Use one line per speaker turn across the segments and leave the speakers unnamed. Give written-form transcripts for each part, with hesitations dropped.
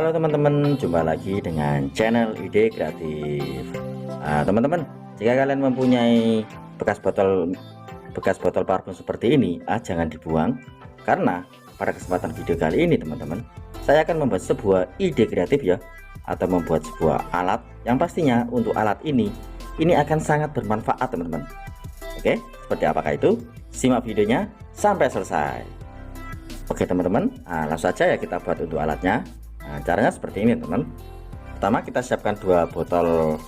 Halo teman-teman, jumpa lagi dengan channel Ide Kreatif. Teman-teman, jika kalian mempunyai bekas botol parfum seperti ini, jangan dibuang, karena pada kesempatan video kali ini teman-teman, saya akan membuat sebuah ide kreatif ya, atau membuat sebuah alat yang pastinya untuk alat ini akan sangat bermanfaat teman-teman. Oke, seperti apakah itu? Simak videonya sampai selesai. Oke teman-teman, langsung saja ya kita buat untuk alatnya. Caranya seperti ini teman. Pertama kita siapkan 2 botol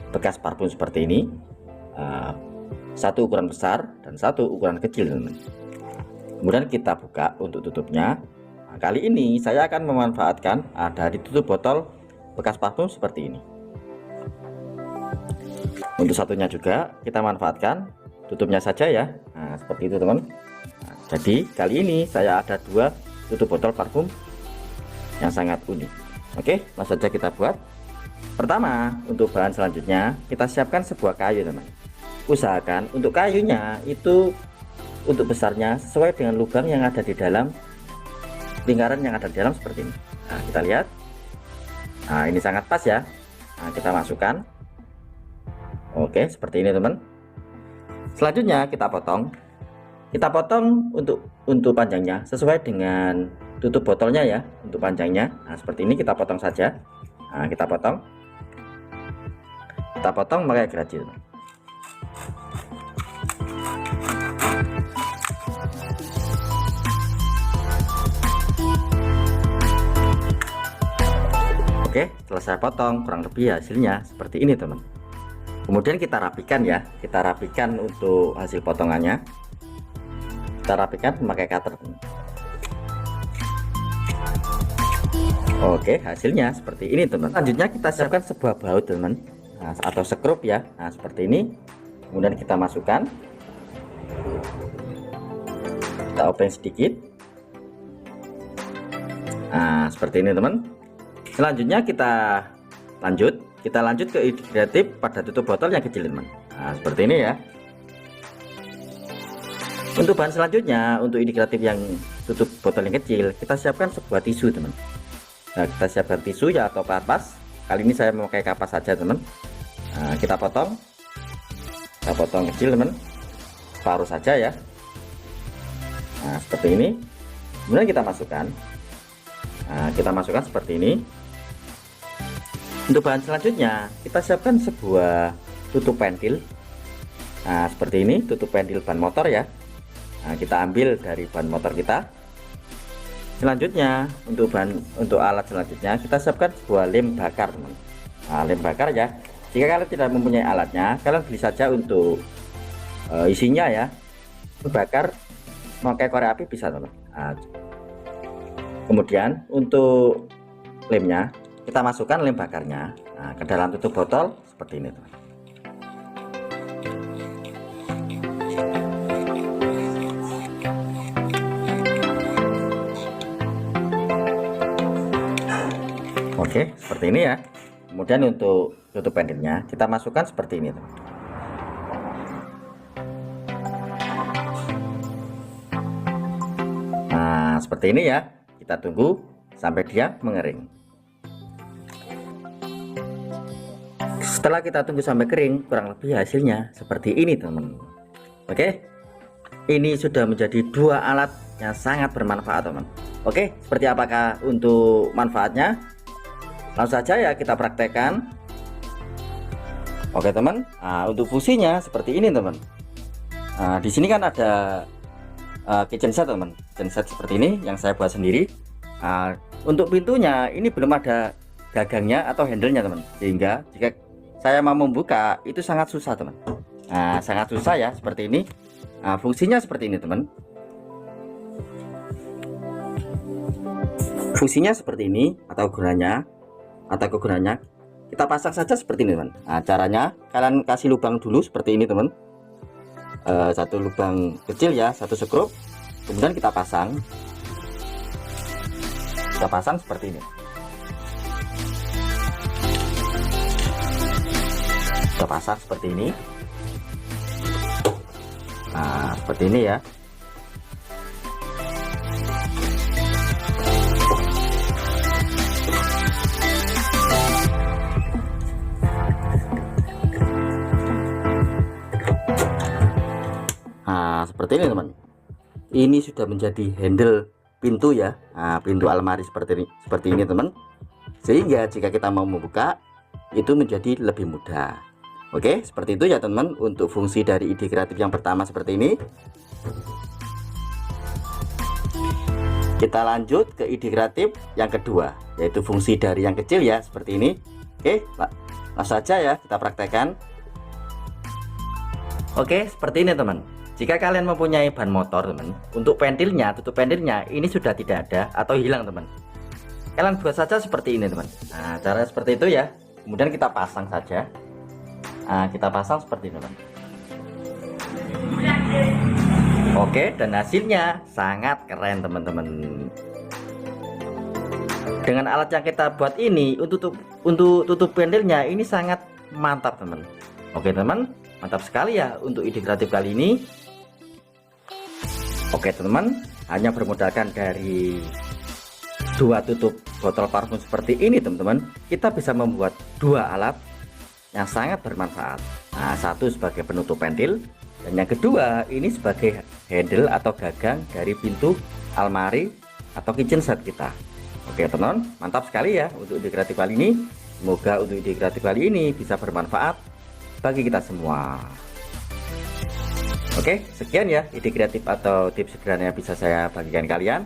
bekas parfum seperti ini, satu ukuran besar dan satu ukuran kecil teman. Kemudian kita buka untuk tutupnya. Kali ini saya akan memanfaatkan dari tutup botol bekas parfum seperti ini. Untuk satunya juga kita manfaatkan tutupnya saja ya, seperti itu teman. Jadi kali ini saya ada 2 tutup botol parfum yang sangat unik. Oke, langsung saja kita buat. Pertama, untuk bahan selanjutnya kita siapkan sebuah kayu teman. Usahakan untuk kayunya itu untuk besarnya sesuai dengan lubang yang ada di dalam lingkaran yang ada di dalam seperti ini. Kita lihat. Ini sangat pas ya. Kita masukkan. Oke, seperti ini teman. Selanjutnya kita potong. Kita potong untuk panjangnya sesuai dengan tutup botolnya ya, untuk panjangnya. Seperti ini kita potong saja. Kita potong pakai gergaji. Oke, setelah saya potong kurang lebih hasilnya seperti ini teman. Kemudian kita rapikan ya, kita rapikan untuk hasil potongannya. Kita rapikan memakai cutter. Oke, hasilnya seperti ini teman. Selanjutnya kita siapkan sebuah baut teman, atau sekrup ya. Seperti ini. Kemudian kita masukkan. Kita open sedikit. Seperti ini teman. Selanjutnya kita lanjut ke ide kreatif pada tutup botol yang kecil teman. Seperti ini ya. Untuk bahan selanjutnya, untuk ide kreatif yang tutup botol yang kecil, kita siapkan sebuah tisu teman. Kita siapkan tisu ya atau kapas. Kali ini saya memakai kapas saja teman. Kita potong kecil teman, separuh saja ya. Seperti ini. Kemudian kita masukkan. Kita masukkan seperti ini. Untuk bahan selanjutnya kita siapkan sebuah tutup pentil. Seperti ini, tutup pentil ban motor ya. Kita ambil dari ban motor kita. Selanjutnya untuk alat selanjutnya kita siapkan sebuah lem bakar teman. Lem bakar ya. Jika kalian tidak mempunyai alatnya, kalian beli saja untuk isinya ya. Bakar memakai korek api bisa teman. Kemudian untuk lemnya kita masukkan lem bakarnya ke dalam tutup botol seperti ini teman. Oke, seperti ini ya. Kemudian untuk tutup pentilnya kita masukkan seperti ini teman. Seperti ini ya. Kita tunggu sampai dia mengering. Setelah kita tunggu sampai kering, kurang lebih hasilnya seperti ini teman. Oke, ini sudah menjadi 2 alat yang sangat bermanfaat teman. Oke, seperti apakah untuk manfaatnya? Langsung saja ya kita praktekkan. Oke teman, untuk fungsinya seperti ini teman. Di sini kan ada kitchen set teman, kitchen set seperti ini yang saya buat sendiri. Untuk pintunya ini belum ada gagangnya atau handle-nya teman, sehingga jika saya mau membuka itu sangat susah teman. Sangat susah ya seperti ini. Fungsinya seperti ini teman. Fungsinya seperti ini atau kegunaannya kita pasang saja seperti ini teman. Caranya kalian kasih lubang dulu seperti ini teman. Satu lubang kecil ya, satu sekrup. Kemudian kita pasang seperti ini. Kita pasang seperti ini. Seperti ini ya. Nah, seperti ini teman. Ini sudah menjadi handle pintu ya. Nah, pintu almari seperti ini teman. Sehingga jika kita mau membuka itu menjadi lebih mudah. Oke, seperti itu ya teman-teman untuk fungsi dari ide kreatif yang pertama seperti ini. Kita lanjut ke ide kreatif yang kedua, yaitu fungsi dari yang kecil ya, seperti ini. Oke, langsung saja ya kita praktekkan. Oke, seperti ini teman. Jika kalian mempunyai ban motor teman, untuk pentilnya, tutup pentilnya ini sudah tidak ada atau hilang teman. Kalian buat saja seperti ini teman. Nah, cara seperti itu ya. Kemudian kita pasang saja. Nah, kita pasang seperti ini teman. Oke, dan hasilnya sangat keren teman-teman. Dengan alat yang kita buat ini untuk tutup pentilnya ini sangat mantap teman. Oke teman, mantap sekali ya untuk ide kreatif kali ini. Oke teman, hanya bermodalkan dari dua tutup botol parfum seperti ini teman-teman, kita bisa membuat dua alat yang sangat bermanfaat. Nah, satu sebagai penutup pentil, dan yang kedua ini sebagai handle atau gagang dari pintu almari atau kitchen set kita. Oke teman, mantap sekali ya untuk ide kreatif kali ini. Semoga untuk ide kreatif kali ini bisa bermanfaat bagi kita semua. Oke, sekian ya ide kreatif atau tips sederhana yang bisa saya bagikan kalian.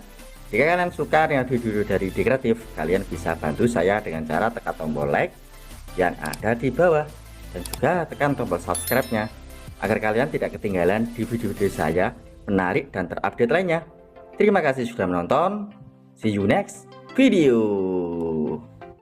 Jika kalian suka dengan video dari ide kreatif, kalian bisa bantu saya dengan cara tekan tombol like yang ada di bawah dan juga tekan tombol subscribe-nya agar kalian tidak ketinggalan di video-video saya menarik dan terupdate lainnya. Terima kasih sudah menonton. See you next video.